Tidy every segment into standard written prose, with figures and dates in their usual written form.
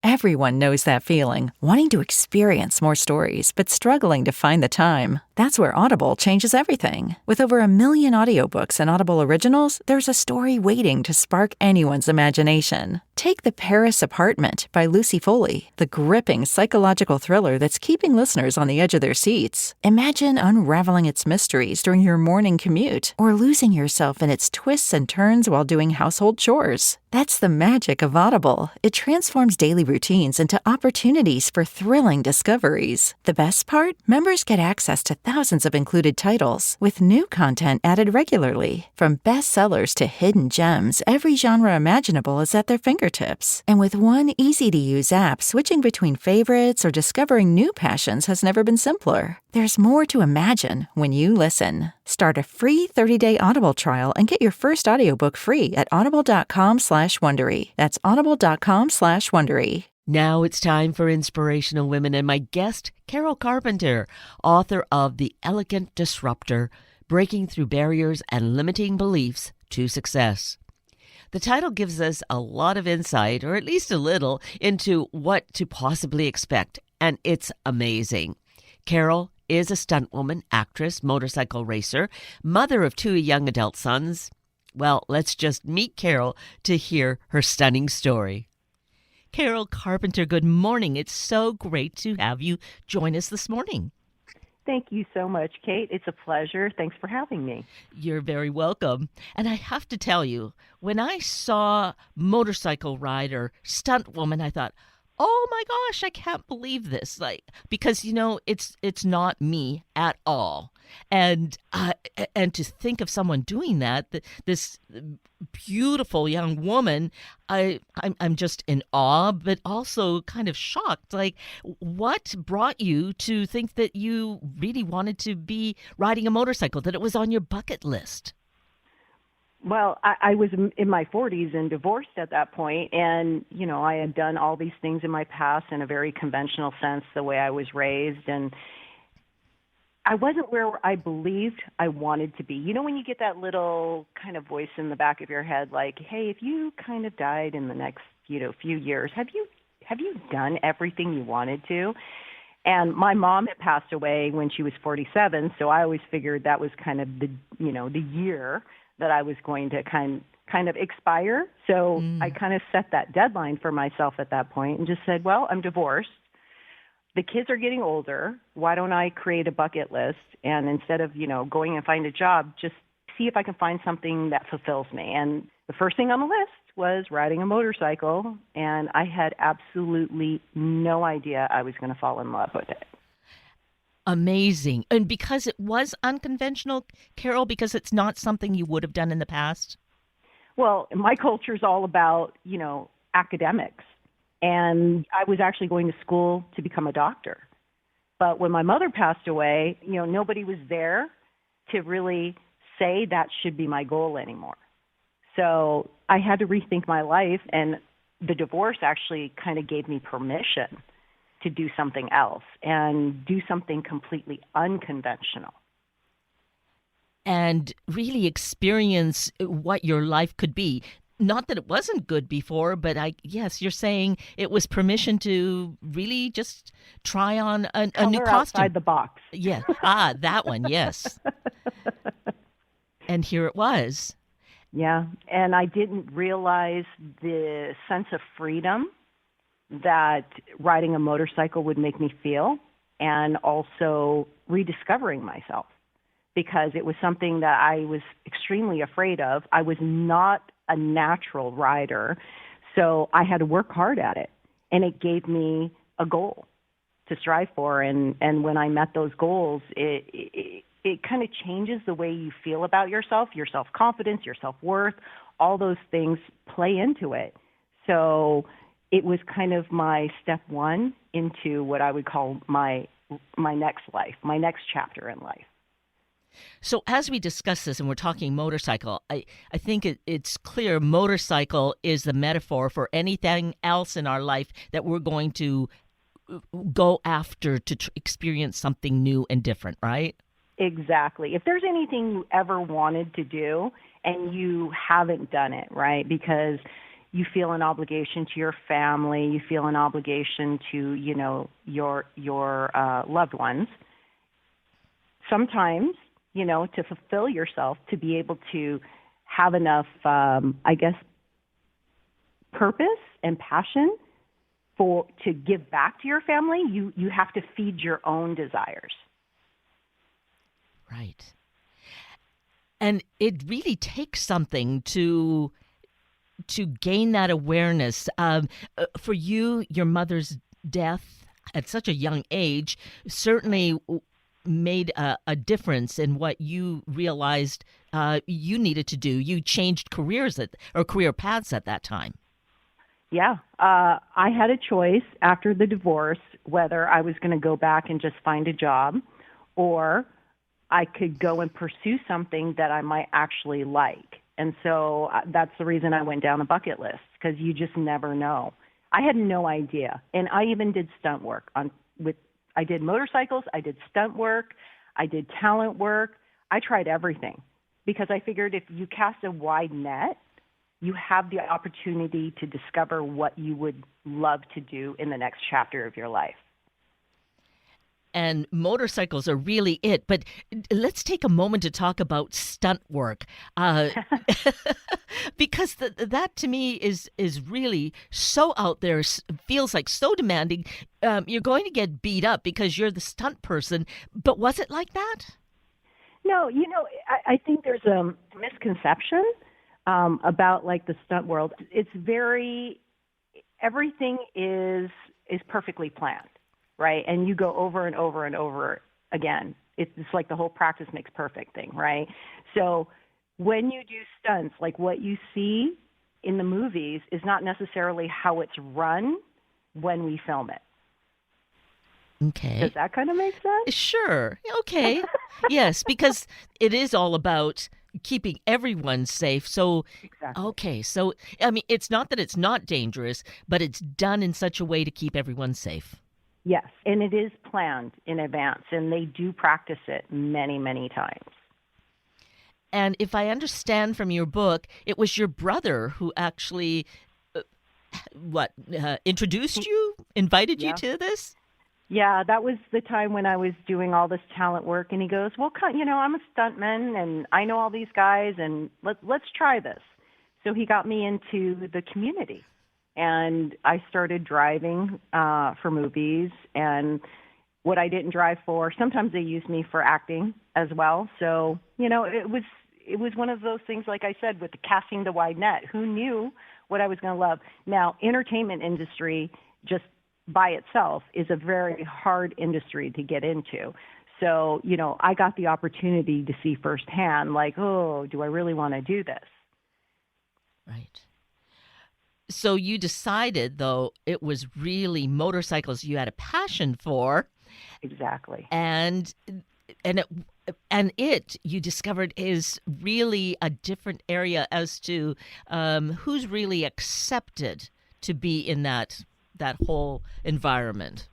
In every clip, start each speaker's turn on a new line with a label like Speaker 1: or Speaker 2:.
Speaker 1: Everyone knows that feeling, wanting to experience more stories, but struggling to find the time. That's where Audible changes everything. With over 1 million audiobooks and Audible originals, there's a story waiting to spark anyone's imagination. Take The Paris Apartment by Lucy Foley, the gripping psychological thriller that's keeping listeners on the edge of their seats. Imagine unraveling its mysteries during your morning commute, or losing yourself in its twists and turns while doing household chores. That's the magic of Audible. It transforms daily routines into opportunities for thrilling discoveries. The best part? Members get access to thousands of included titles, with new content added regularly. From bestsellers to hidden gems, every genre imaginable is at their fingertips. And with one easy-to-use app, switching between favorites or discovering new passions has never been simpler. There's more to imagine when you listen. Start a free 30-day Audible trial and get your first audiobook free at audible.com/Wondery. That's audible.com/Wondery.
Speaker 2: Now it's time for Inspirational Women and my guest, Carol Carpenter, author of The Elegant Disruptor, Breaking Through Barriers and Limiting Beliefs to Success. The title gives us a lot of insight, or at least a little, into what to possibly expect, and it's amazing. Carol is a stunt woman, actress, motorcycle racer, mother of 2 young adult sons. Well, let's just meet Carol to hear her stunning story. Carol Carpenter, good morning. It's so great to have you join us this morning.
Speaker 3: Thank you so much, Kate. It's a pleasure. Thanks for having me.
Speaker 2: You're very welcome. And I have to tell you, when I saw motorcycle rider, stunt woman, I thought, oh my gosh, I can't believe this. Because it's not me at all. And to think of someone doing that, this beautiful young woman, I'm just in awe, but also kind of shocked. What brought you to think that you really wanted to be riding a motorcycle, that it was on your bucket list?
Speaker 3: Well, I was in my 40s and divorced at that point, and, I had done all these things in my past in a very conventional sense, the way I was raised, and I wasn't where I believed I wanted to be. When you get that little kind of voice in the back of your head, like, hey, if you kind of died in the next, few years, have you done everything you wanted to? And my mom had passed away when she was 47, so I always figured that was kind of the year that I was going to kind of expire. So I kind of set that deadline for myself at that point and just said, well, I'm divorced. The kids are getting older. Why don't I create a bucket list? And instead of, going and find a job, just see if I can find something that fulfills me. And the first thing on the list was riding a motorcycle. And I had absolutely no idea I was going to fall in love with it.
Speaker 2: Amazing. And because it was unconventional, Carol, because it's not something you would have done in the past?
Speaker 3: Well, my culture is all about, academics. And I was actually going to school to become a doctor. But when my mother passed away, nobody was there to really say that should be my goal anymore. So I had to rethink my life, and the divorce actually kind of gave me permission to do something else and do something completely unconventional.
Speaker 2: And really experience what your life could be. Not that it wasn't good before, but yes, you're saying it was permission to really just try on a new costume.
Speaker 3: Outside the box.
Speaker 2: Yeah. That one, yes. And here it was.
Speaker 3: Yeah, and I didn't realize the sense of freedom that riding a motorcycle would make me feel, and also rediscovering myself, because it was something that I was extremely afraid of. I was not a natural rider, so I had to work hard at it, and it gave me a goal to strive for, and when I met those goals, it kind of changes the way you feel about yourself, your self-confidence, your self-worth. All those things play into it. So it was kind of my step one into what I would call my next life, my next chapter in life.
Speaker 2: So as we discuss this and we're talking motorcycle, I think it's clear motorcycle is the metaphor for anything else in our life that we're going to go after to experience something new and different, right?
Speaker 3: Exactly. If there's anything you ever wanted to do and you haven't done it, right? Because, you feel an obligation to your family, you feel an obligation to, your loved ones. Sometimes, to fulfill yourself, to be able to have enough, purpose and passion to give back to your family, you have to feed your own desires.
Speaker 2: Right. And it really takes something to gain that awareness. For you, your mother's death at such a young age certainly made a difference in what you realized you needed to do. You changed career paths at that time.
Speaker 3: Yeah. I had a choice after the divorce whether I was going to go back and just find a job, or I could go and pursue something that I might actually like. And so that's the reason I went down a bucket list, because you just never know. I had no idea. And I even did stunt work I did motorcycles, I did stunt work, I did talent work. I tried everything because I figured if you cast a wide net, you have the opportunity to discover what you would love to do in the next chapter of your life.
Speaker 2: And motorcycles are really it. But let's take a moment to talk about stunt work, because that to me is really so out there. Feels like so demanding. You're going to get beat up because you're the stunt person. But was it like that?
Speaker 3: No, I think there's a misconception about like the stunt world. It's everything is perfectly planned. Right? And you go over and over and over again. It's like the whole practice makes perfect thing, right? So when you do stunts, like what you see in the movies is not necessarily how it's run when we film it.
Speaker 2: Okay.
Speaker 3: Does that kind of make sense?
Speaker 2: Sure. Okay. Yes, because it is all about keeping everyone safe. So,
Speaker 3: Exactly.
Speaker 2: Okay. So, I mean, it's not that it's not dangerous, but it's done in such a way to keep everyone safe.
Speaker 3: Yes, and it is planned in advance, and they do practice it many, many times.
Speaker 2: And if I understand from your book, it was your brother who actually, introduced you, invited you to this?
Speaker 3: Yeah, that was the time when I was doing all this talent work, and he goes, well, I'm a stuntman, and I know all these guys, and let's try this. So he got me into the community. And I started driving for movies, and what I didn't drive for, sometimes they used me for acting as well. So, it was one of those things, like I said, with the casting the wide net. Who knew what I was going to love? Now, entertainment industry just by itself is a very hard industry to get into. So, I got the opportunity to see firsthand, like, oh, do I really want to do this?
Speaker 2: Right. So you decided, though, it was really motorcycles you had a passion for.
Speaker 3: Exactly.
Speaker 2: And it you discovered is really a different area as to who's really accepted to be in that whole environment.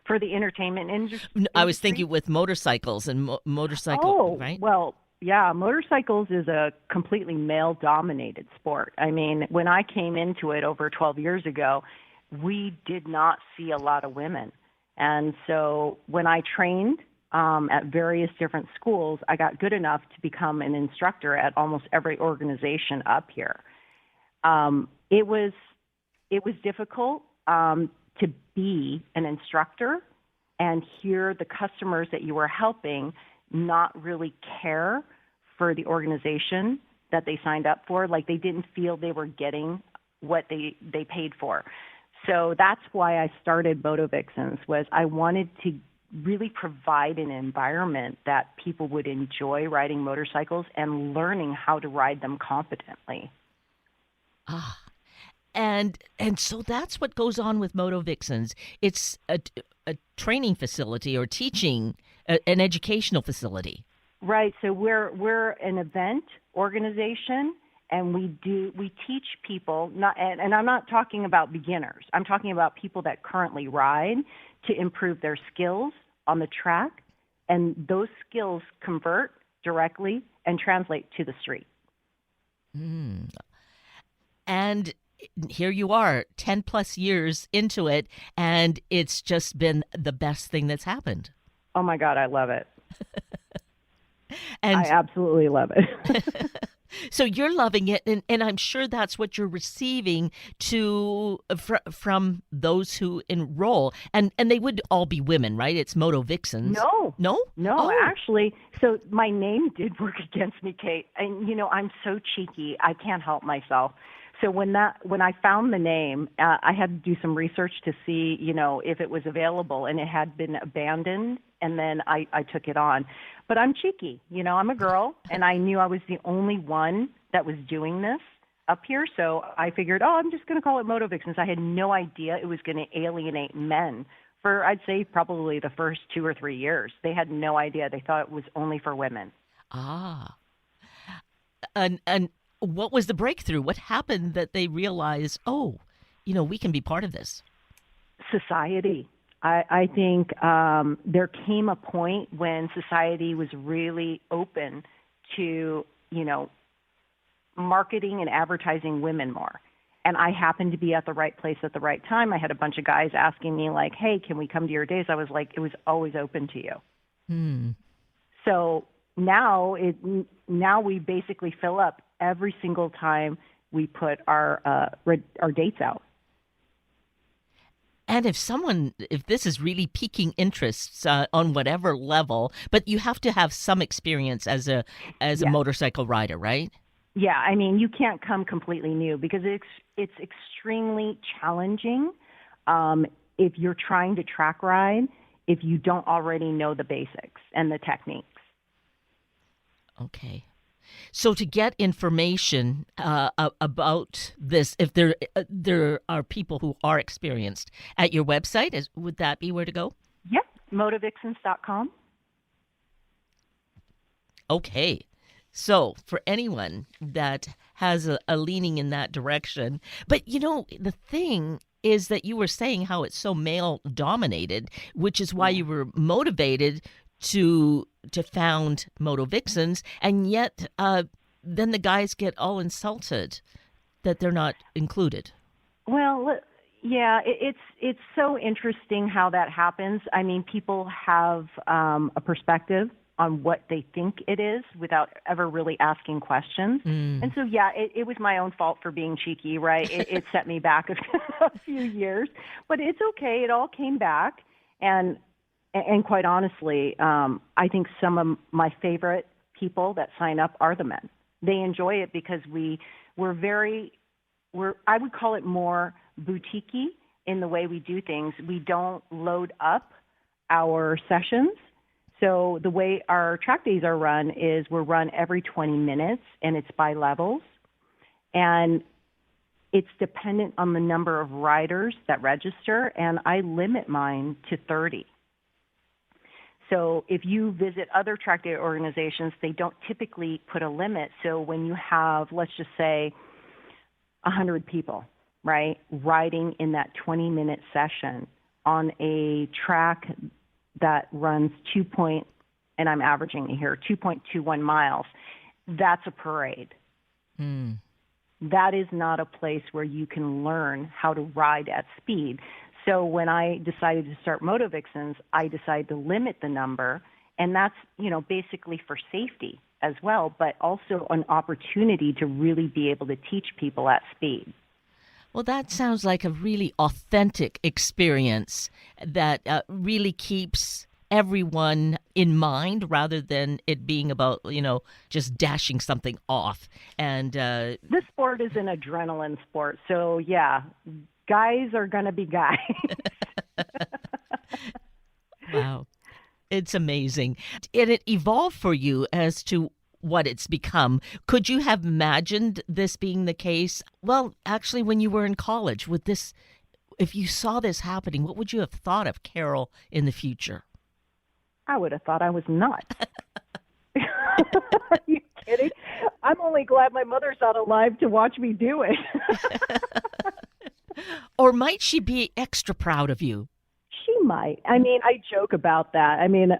Speaker 3: For the entertainment industry?
Speaker 2: I was thinking with motorcycles and right?
Speaker 3: Well, yeah, motorcycles is a completely male-dominated sport. I mean, when I came into it over 12 years ago, we did not see a lot of women. And so when I trained at various different schools, I got good enough to become an instructor at almost every organization up here. It was difficult to be an instructor and hear the customers that you were helping not really care for the organization that they signed up for. Like they didn't feel they were getting what they paid for. So that's why I started MotoVixens, was I wanted to really provide an environment that people would enjoy riding motorcycles and learning how to ride them competently.
Speaker 2: And so that's what goes on with MotoVixens. It's a training facility or teaching, an educational facility.
Speaker 3: Right. So we're an event organization, and we teach people, and I'm not talking about beginners. I'm talking about people that currently ride to improve their skills on the track, and those skills convert directly and translate to the street.
Speaker 2: And here you are 10 plus years into it, and it's just been the best thing that's happened.
Speaker 3: Oh my God, I love it.
Speaker 2: And
Speaker 3: I absolutely love it.
Speaker 2: so you're loving it, and I'm sure that's what you're receiving from those who enroll, and they would all be women, right? It's MotoVixens.
Speaker 3: No,
Speaker 2: Oh.
Speaker 3: actually. So my name did work against me, Kate. And I'm so cheeky, I can't help myself. So when I found the name, I had to do some research to see, if it was available, and it had been abandoned. And then I took it on. But I'm cheeky, I'm a girl, and I knew I was the only one that was doing this up here. So I figured, I'm just going to call it MotoVixens. I had no idea it was going to alienate men for, I'd say, probably the first 2 or 3 years. They had no idea. They thought it was only for women.
Speaker 2: Ah. And what was the breakthrough? What happened that they realized, we can be part of this?
Speaker 3: Society. I think there came a point when society was really open to, marketing and advertising women more. And I happened to be at the right place at the right time. I had a bunch of guys asking me like, hey, can we come to your days? I was like, it was always open to you. So now we basically fill up every single time we put our dates out.
Speaker 2: And if this is really piquing interests on whatever level, but you have to have some experience as a motorcycle rider, right?
Speaker 3: Yeah, I mean, you can't come completely new because it's extremely challenging if you're trying to track ride if you don't already know the basics and the techniques.
Speaker 2: Okay. So to get information about this, if there are people who are experienced at your website, would that be where to go?
Speaker 3: Yep, motovixens.com.
Speaker 2: Okay. So for anyone that has a leaning in that direction, but the thing is that you were saying how it's so male dominated, which is why you were motivated to found MotoVixens, and yet then the guys get all insulted that they're not included.
Speaker 3: Well, yeah, it's so interesting how that happens. I mean, people have a perspective on what they think it is without ever really asking questions. And so, yeah, it was my own fault for being cheeky, right? It set me back a few years, but it's okay. It all came back. And quite honestly, I think some of my favorite people that sign up are the men. They enjoy it because we're I would call it more boutique-y in the way we do things. We don't load up our sessions. So the way our track days are run is we're run every 20 minutes, and it's by levels. And it's dependent on the number of riders that register, and I limit mine to 30. So if you visit other track day organizations, they don't typically put a limit. So when you have, let's just say, 100 people, right, riding in that 20-minute session on a track that runs and I'm averaging here, 2.21 miles, that's a parade. That is not a place where you can learn how to ride at speed. So when I decided to start MotoVixens, I decided to limit the number, and that's, basically for safety as well, but also an opportunity to really be able to teach people at speed.
Speaker 2: Well, that sounds like a really authentic experience that really keeps everyone in mind rather than it being about, just dashing something off. And
Speaker 3: this sport is an adrenaline sport. So, yeah, guys are going to be guys.
Speaker 2: Wow. It's amazing. And it evolved for you as to what it's become. Could you have imagined this being the case? Well, actually, when you were in college, if you saw this happening, what would you have thought of Carol in the future?
Speaker 3: I would have thought I was nuts. Are you kidding? I'm only glad my mother's not alive to watch me do it.
Speaker 2: Or might she be extra proud of you?
Speaker 3: She might. I mean, I joke about that. I mean,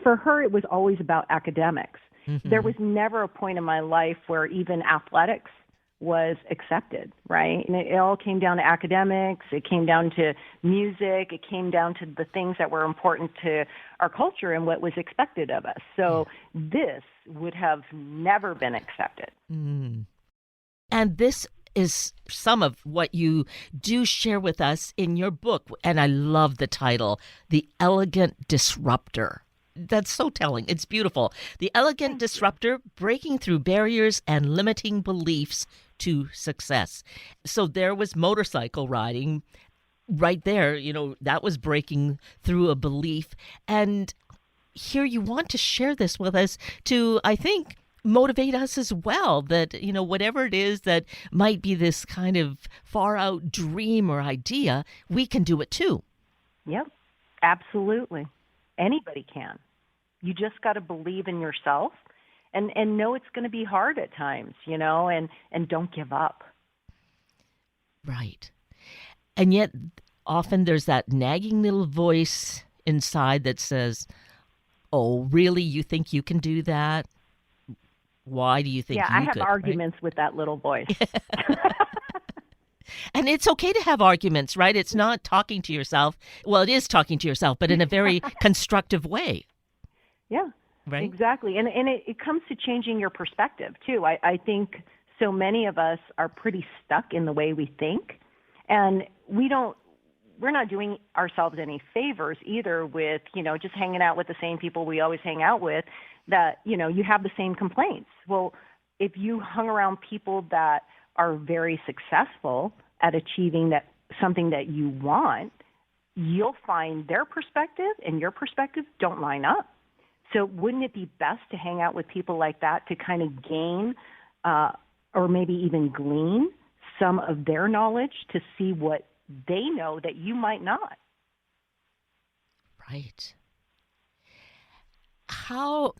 Speaker 3: for her, it was always about academics. There was never a point in my life where even athletics was accepted, right? And it all came down to academics, it came down to music, it came down to the things that were important to our culture and what was expected of us. So this would have never been accepted.
Speaker 2: Mm. And this is some of what you do share with us in your book, and I love the title, The Elegant Disruptor. That's so telling. It's beautiful. The Elegant Disruptor, breaking through barriers and limiting beliefs to success. So there was motorcycle riding right there, that was breaking through a belief. And here you want to share this with us to, I think, motivate us as well, that, whatever it is that might be this kind of far out dream or idea, we can do it too.
Speaker 3: Yep, absolutely. Anybody can. You just got to believe in yourself and know it's going to be hard at times, and don't give up.
Speaker 2: Right. And yet often there's that nagging little voice inside that says, oh, really? You think you can do that? Why do you think you could?
Speaker 3: Yeah, I have arguments with that little voice.
Speaker 2: And it's okay to have arguments, right? It's not talking to yourself. Well, it is talking to yourself, but in a very constructive way.
Speaker 3: Yeah, right? Exactly. And it comes to changing your perspective, too. I think so many of us are pretty stuck in the way we think. And we're not doing ourselves any favors either with, just hanging out with the same people we always hang out with, that, you have the same complaints. Well, if you hung around people that are very successful at achieving something that you want, you'll find their perspective and your perspective don't line up. So wouldn't it be best to hang out with people like that to kind of gain or maybe even glean some of their knowledge to see what they know that you might not?
Speaker 2: Right. How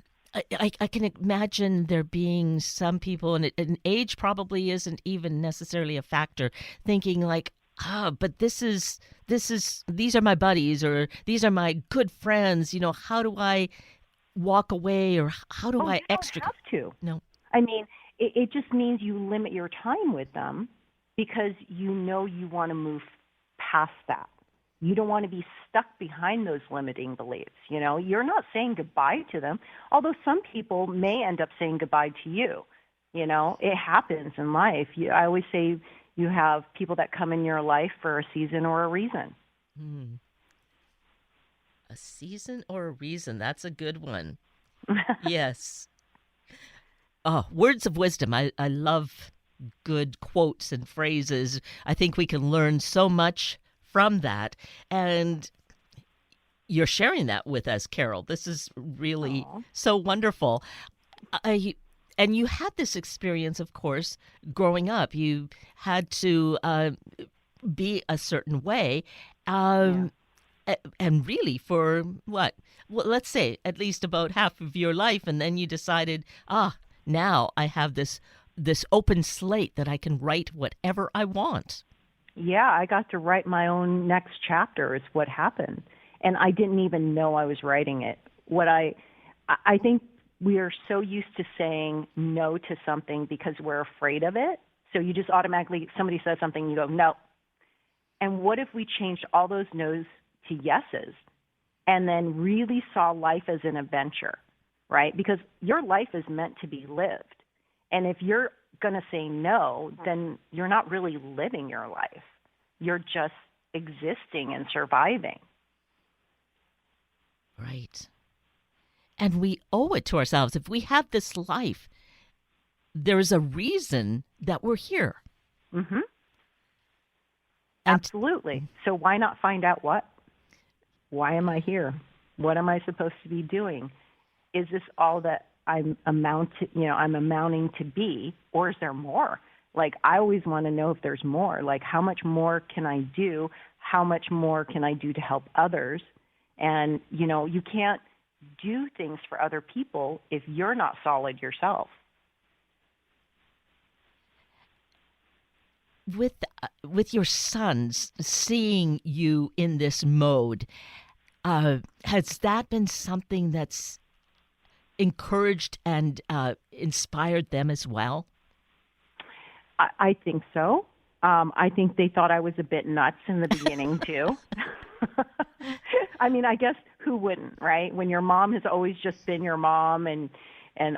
Speaker 2: I can imagine there being some people, and age probably isn't even necessarily a factor, thinking like, but these are my buddies, or these are my good friends. How do I walk away, or how do I extricate?
Speaker 3: You don't have to.
Speaker 2: No.
Speaker 3: I mean, it just means you limit your time with them because you want to move past that. You don't want to be stuck behind those limiting beliefs. You're not saying goodbye to them, although some people may end up saying goodbye to you. It happens in life. I always say you have people that come in your life for a season or a reason.
Speaker 2: A season or a reason. That's a good one. Yes. Oh, words of wisdom. I love good quotes and phrases. I think we can learn so much from that. And you're sharing that with us, Carol. This is really so wonderful. And you had this experience, of course, growing up. You had to be a certain way. And really for what? Well, let's say at least about half of your life. And then you decided, now I have this open slate that I can write whatever I want.
Speaker 3: Yeah, I got to write my own next chapter is what happened. And I didn't even know I was writing it. I think we are so used to saying no to something because we're afraid of it. So you just automatically, somebody says something, you go, no. And what if we changed all those no's to yeses and then really saw life as an adventure, right? Because your life is meant to be lived. And if you're going to say no, then you're not really living your life. You're just existing and surviving.
Speaker 2: Right. And we owe it to ourselves. If we have this life, there's a reason that we're here.
Speaker 3: Mm-hmm. Absolutely. So why not find out what? Why am I here? What am I supposed to be doing? Is this all that I'm amounting to be, or is there more? Like, I always want to know if there's more. Like, how much more can I do? How much more can I do to help others? And, you can't do things for other people if you're not solid yourself.
Speaker 2: With your sons seeing you in this mode, has that been something that's encouraged and inspired them as well?
Speaker 3: I think so. I think they thought I was a bit nuts in the beginning too. I mean, I guess who wouldn't, right? When your mom has always just been your mom, and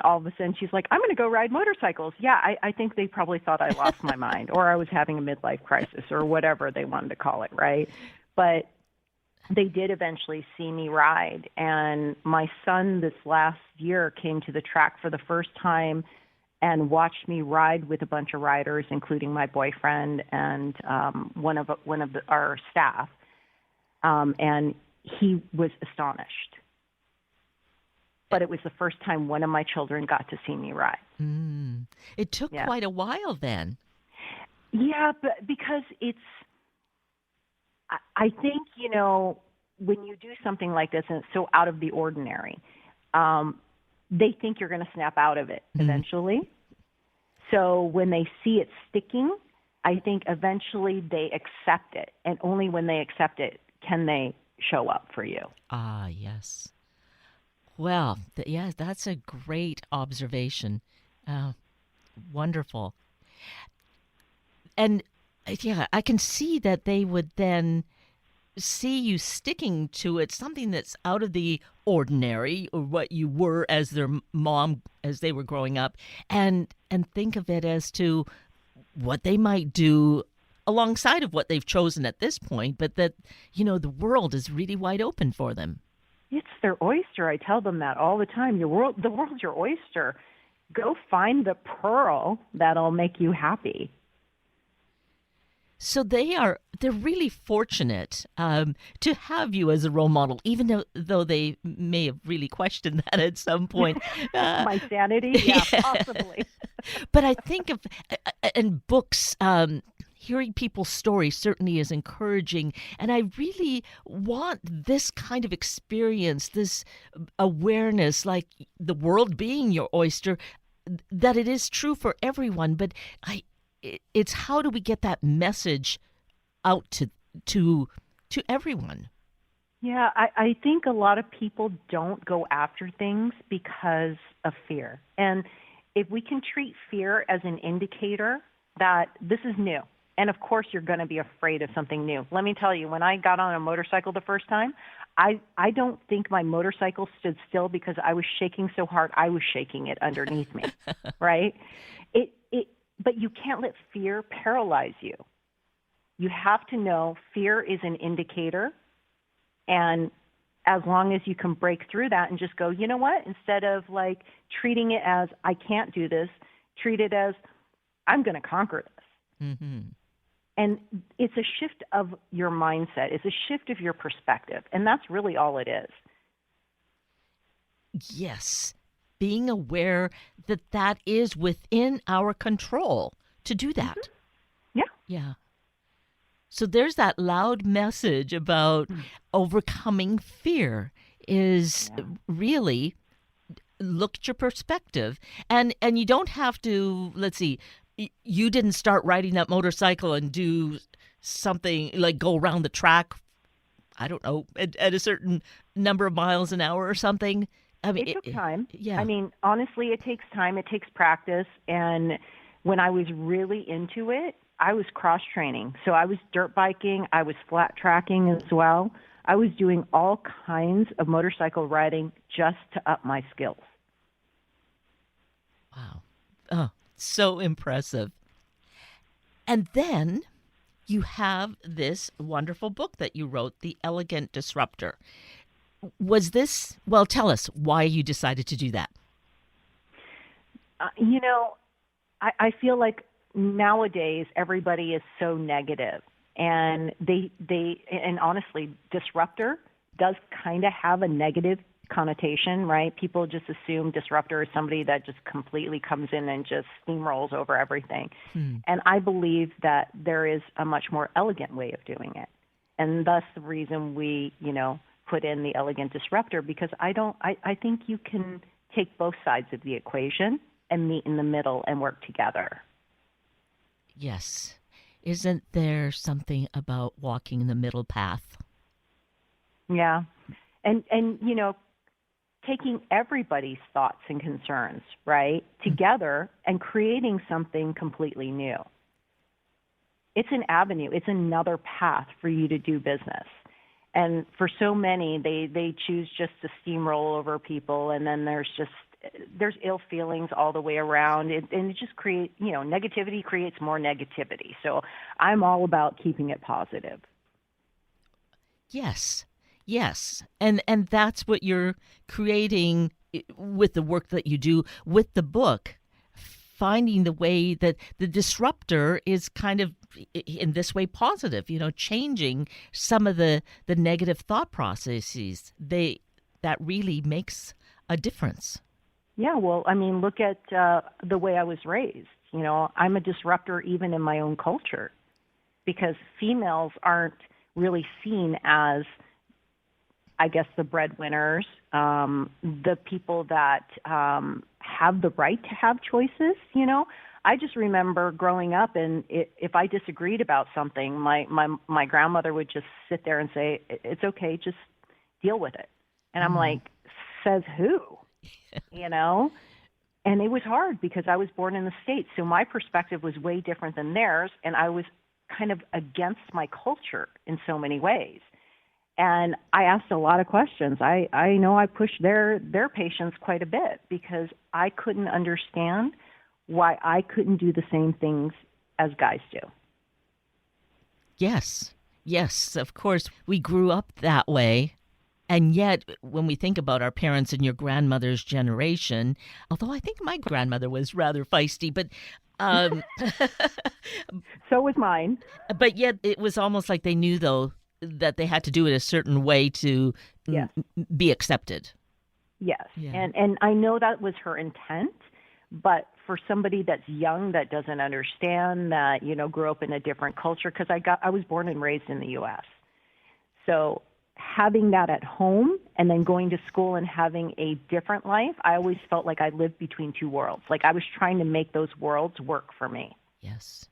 Speaker 3: all of a sudden she's like, I'm going to go ride motorcycles. Yeah, I think they probably thought I lost my mind, or I was having a midlife crisis, or whatever they wanted to call it, right? But they did eventually see me ride. And my son this last year came to the track for the first time and watched me ride with a bunch of riders, including my boyfriend and one of our staff. And he was astonished. But it was the first time one of my children got to see me ride.
Speaker 2: It took quite a while then.
Speaker 3: Yeah, but because I think, when you do something like this and it's so out of the ordinary, they think you're going to snap out of it eventually. So when they see it sticking, I think eventually they accept it. And only when they accept it can they show up for you.
Speaker 2: Ah, yes. Well, yes, that's a great observation. Wonderful. And yeah, I can see that they would then see you sticking to it, something that's out of the ordinary, or what you were as their mom as they were growing up, and think of it as to what they might do alongside of what they've chosen at this point, but that, the world is really wide open for them.
Speaker 3: It's their oyster. I tell them that all the time. The world's your oyster. Go find the pearl that'll make you happy.
Speaker 2: So they're really fortunate to have you as a role model, even though they may have really questioned that at some point.
Speaker 3: My sanity? Yeah, possibly.
Speaker 2: But I think in books, hearing people's stories certainly is encouraging. And I really want this kind of experience, this awareness, like the world being your oyster, that it is true for everyone. But it's how do we get that message out to everyone?
Speaker 3: Yeah, I think a lot of people don't go after things because of fear. And if we can treat fear as an indicator that this is new, and of course you're going to be afraid of something new. Let me tell you, when I got on a motorcycle the first time, I don't think my motorcycle stood still because I was shaking so hard I was shaking it underneath me, right? But you can't let fear paralyze you. You have to know fear is an indicator, and as long as you can break through that and just go, you know what, instead of like treating it as I can't do this, treat it as I'm going to conquer this.
Speaker 2: Mm-hmm.
Speaker 3: And it's a shift of your mindset. It's a shift of your perspective, and that's really all it is.
Speaker 2: Yes. Being aware that is within our control to do that.
Speaker 3: Mm-hmm. Yeah.
Speaker 2: Yeah. So there's that loud message about overcoming fear is really look at your perspective. And you don't have to, let's see, you didn't start riding that motorcycle and do something like go around the track, I don't know, at a certain number of miles an hour or something. I mean,
Speaker 3: it took time.
Speaker 2: Yeah.
Speaker 3: I mean, honestly, it takes time. It takes practice. And when I was really into it, I was cross-training. So I was dirt biking. I was flat tracking as well. I was doing all kinds of motorcycle riding just to up my skills.
Speaker 2: Wow. Oh, so impressive. And then you have this wonderful book that you wrote, The Elegant Disruptor. Was this, well, tell us why you decided to do that.
Speaker 3: I feel like nowadays everybody is so negative, and and honestly, disruptor does kind of have a negative connotation, right? People just assume disruptor is somebody that just completely comes in and just steamrolls over everything. And I believe that there is a much more elegant way of doing it. And thus the reason we, put in the Elegant Disruptor, because I think you can take both sides of the equation and meet in the middle and work together.
Speaker 2: Yes. Isn't there something about walking the middle path?
Speaker 3: Yeah. And taking everybody's thoughts and concerns, right, together and creating something completely new. It's an avenue. It's another path for you to do business. And for so many, they choose just to steamroll over people, and then there's ill feelings all the way around, and it just creates, negativity creates more negativity. So I'm all about keeping it positive.
Speaker 2: Yes. Yes. And that's what you're creating with the work that you do with the book, finding the way that the disruptor is kind of in this way positive, changing some of the negative thought processes. That really makes a difference.
Speaker 3: Yeah, well, I mean, look at the way I was raised. I'm a disruptor even in my own culture, because females aren't really seen as, I guess, the breadwinners, the people that have the right to have choices. I just remember growing up, and if I disagreed about something, my grandmother would just sit there and say, "It's okay, just deal with it." And I'm like, "Says who?" And it was hard because I was born in the States, so my perspective was way different than theirs, and I was kind of against my culture in so many ways. And I asked a lot of questions. I know I pushed their patience quite a bit because I couldn't understand why I couldn't do the same things as guys do.
Speaker 2: Yes, of course. We grew up that way. And yet, when we think about our parents and your grandmother's generation, although I think my grandmother was rather feisty, but
Speaker 3: so was mine.
Speaker 2: But yet it was almost like they knew, though, that they had to do it a certain way to be accepted.
Speaker 3: Yes.
Speaker 2: Yeah.
Speaker 3: And I know that was her intent, but for somebody that's young, that doesn't understand, that, grew up in a different culture, because I was born and raised in the U.S. So having that at home and then going to school and having a different life, I always felt like I lived between two worlds. Like I was trying to make those worlds work for me.
Speaker 2: Yes.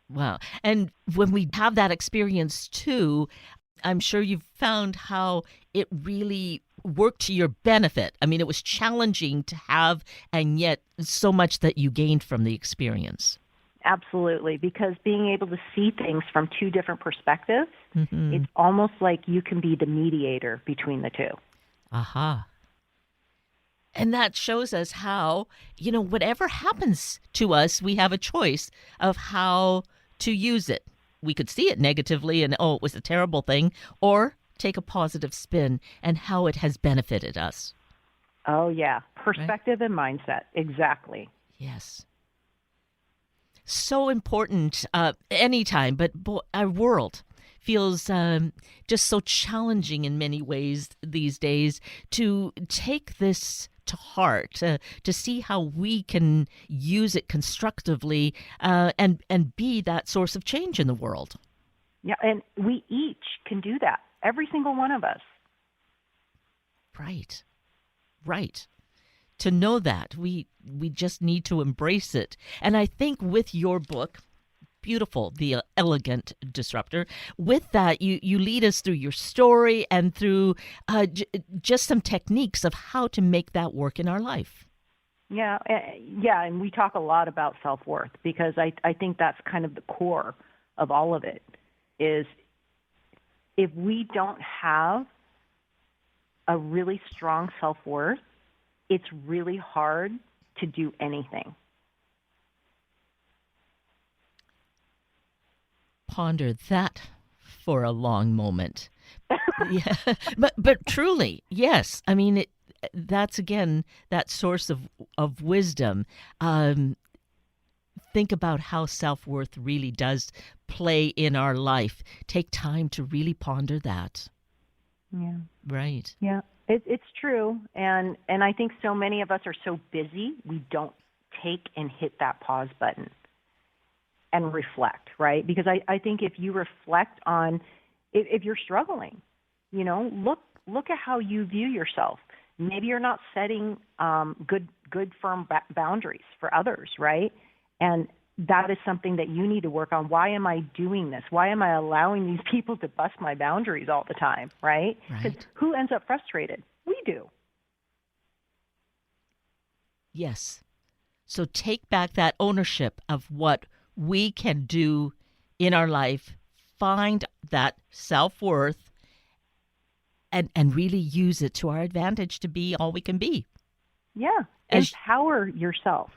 Speaker 2: Wow. And when we have that experience too, I'm sure you've found how it really worked to your benefit. I mean, it was challenging to have, and yet so much that you gained from the experience.
Speaker 3: Absolutely, because being able to see things from two different perspectives, it's almost like you can be the mediator between the two.
Speaker 2: Aha. And that shows us how, whatever happens to us, we have a choice of how to use it. We could see it negatively and, it was a terrible thing, or take a positive spin and how it has benefited us.
Speaker 3: Oh, yeah. Perspective and mindset. Exactly.
Speaker 2: Yes. So important anytime, but our world feels just so challenging in many ways these days to take this to heart, to see how we can use it constructively and be that source of change in the world.
Speaker 3: Yeah, and we each can do that. Every single one of us.
Speaker 2: Right. To know that, we just need to embrace it. And I think with your book, beautiful, The Elegant Disruptor, with that, you lead us through your story and through just some techniques of how to make that work in our life.
Speaker 3: Yeah, and we talk a lot about self-worth because I think that's kind of the core of all of it, is if we don't have a really strong self-worth, it's really hard to do anything.
Speaker 2: Ponder that for a long moment. Yeah, but truly, yes. I mean, that's again that source of wisdom. Think about how self-worth really does play in our life. Take time to really ponder that.
Speaker 3: Yeah.
Speaker 2: Right.
Speaker 3: Yeah. It's true, and I think so many of us are so busy, we don't take and hit that pause button and reflect, right? Because I think if you reflect on, if you're struggling, look at how you view yourself. Maybe you're not setting good firm boundaries for others, right? And that is something that you need to work on. Why am I doing this? Why am I allowing these people to bust my boundaries all the time, right? Because who ends up frustrated? We do.
Speaker 2: Yes. So take back that ownership of what we can do in our life, find that self-worth, and really use it to our advantage to be all we can be.
Speaker 3: Yeah. Empower yourself.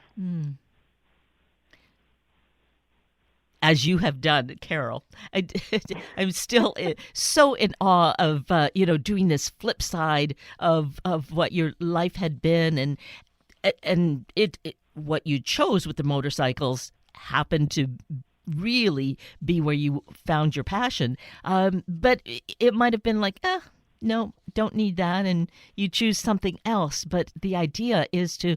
Speaker 2: As you have done, Carol. I'm still so in awe of, doing this flip side of what your life had been, and what you chose with the motorcycles happened to really be where you found your passion. But it might have been like, no, don't need that, and you choose something else. But the idea is to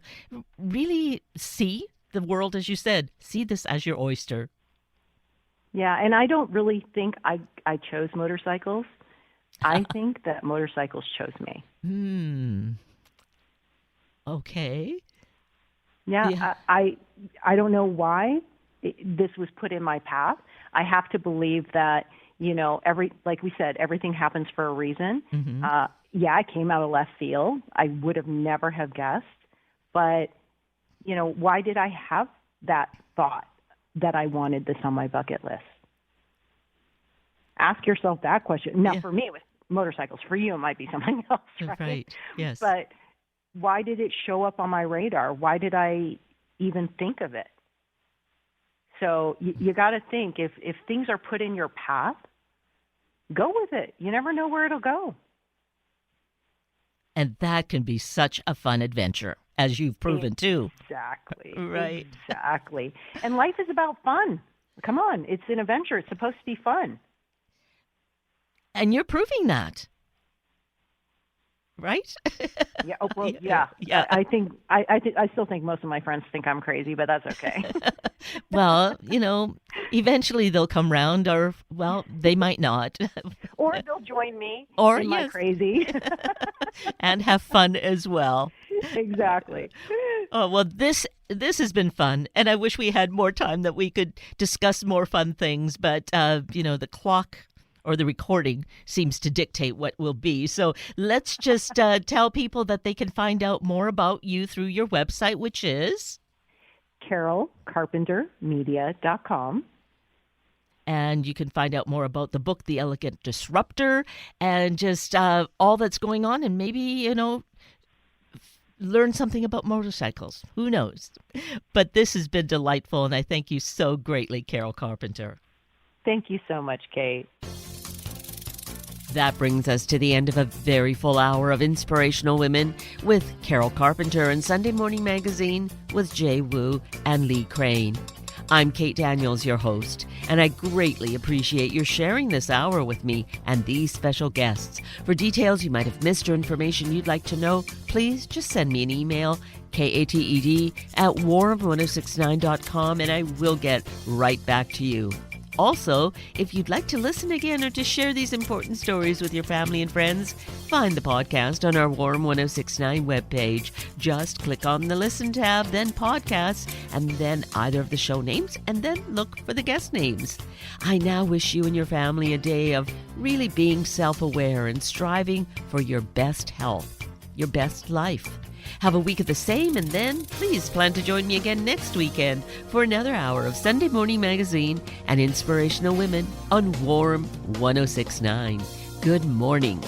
Speaker 2: really see the world, as you said, see this as your oyster.
Speaker 3: Yeah, and I don't really think I chose motorcycles. I think that motorcycles chose me.
Speaker 2: Okay.
Speaker 3: Yeah. I don't know why this was put in my path. I have to believe that, like we said, everything happens for a reason.
Speaker 2: Mm-hmm.
Speaker 3: I came out of left field. I would have never have guessed. But, why did I have that thought that I wanted this on my bucket list? Ask yourself that question. Now, for me, it was motorcycles. For you, it might be something else, right?
Speaker 2: Right, yes.
Speaker 3: But why did it show up on my radar? Why did I even think of it? So you got to think, if things are put in your path, go with it. You never know where it'll go.
Speaker 2: And that can be such a fun adventure, as you've proven too.
Speaker 3: Exactly.
Speaker 2: Right.
Speaker 3: Exactly. And life is about fun. Come on. It's an adventure. It's supposed to be fun.
Speaker 2: And you're proving that. Right?
Speaker 3: Yeah. Oh, well, yeah. I still think most of my friends think I'm crazy, but that's okay.
Speaker 2: Well, eventually they'll come round, or, well, they might not.
Speaker 3: Or they'll join me in my crazy.
Speaker 2: And have fun as well.
Speaker 3: Exactly.
Speaker 2: Oh, well, this has been fun, and I wish we had more time that we could discuss more fun things, but, the clock or the recording seems to dictate what will be. So let's just tell people that they can find out more about you through your website, which is?
Speaker 3: CarolCarpenterMedia.com.
Speaker 2: And you can find out more about the book, The Elegant Disruptor, and just all that's going on, and maybe, learn something about motorcycles. Who knows? But this has been delightful, and I thank you so greatly, Carol Carpenter.
Speaker 3: Thank you so much, Kate.
Speaker 2: That brings us to the end of a very full hour of Inspirational Women with Carol Carpenter and Sunday Morning Magazine with Jay Wu and Lee Crane. I'm Kate Daniels, your host, and I greatly appreciate your sharing this hour with me and these special guests. For details you might have missed or information you'd like to know, please just send me an email, kated@warm1069.com, and I will get right back to you. Also, if you'd like to listen again or to share these important stories with your family and friends, find the podcast on our Warm 1069 webpage. Just click on the Listen tab, then Podcasts, and then either of the show names, and then look for the guest names. I now wish you and your family a day of really being self-aware and striving for your best health, your best life. Have a week of the same, and then please plan to join me again next weekend for another hour of Sunday Morning Magazine and Inspirational Women on Warm 1069. Good morning.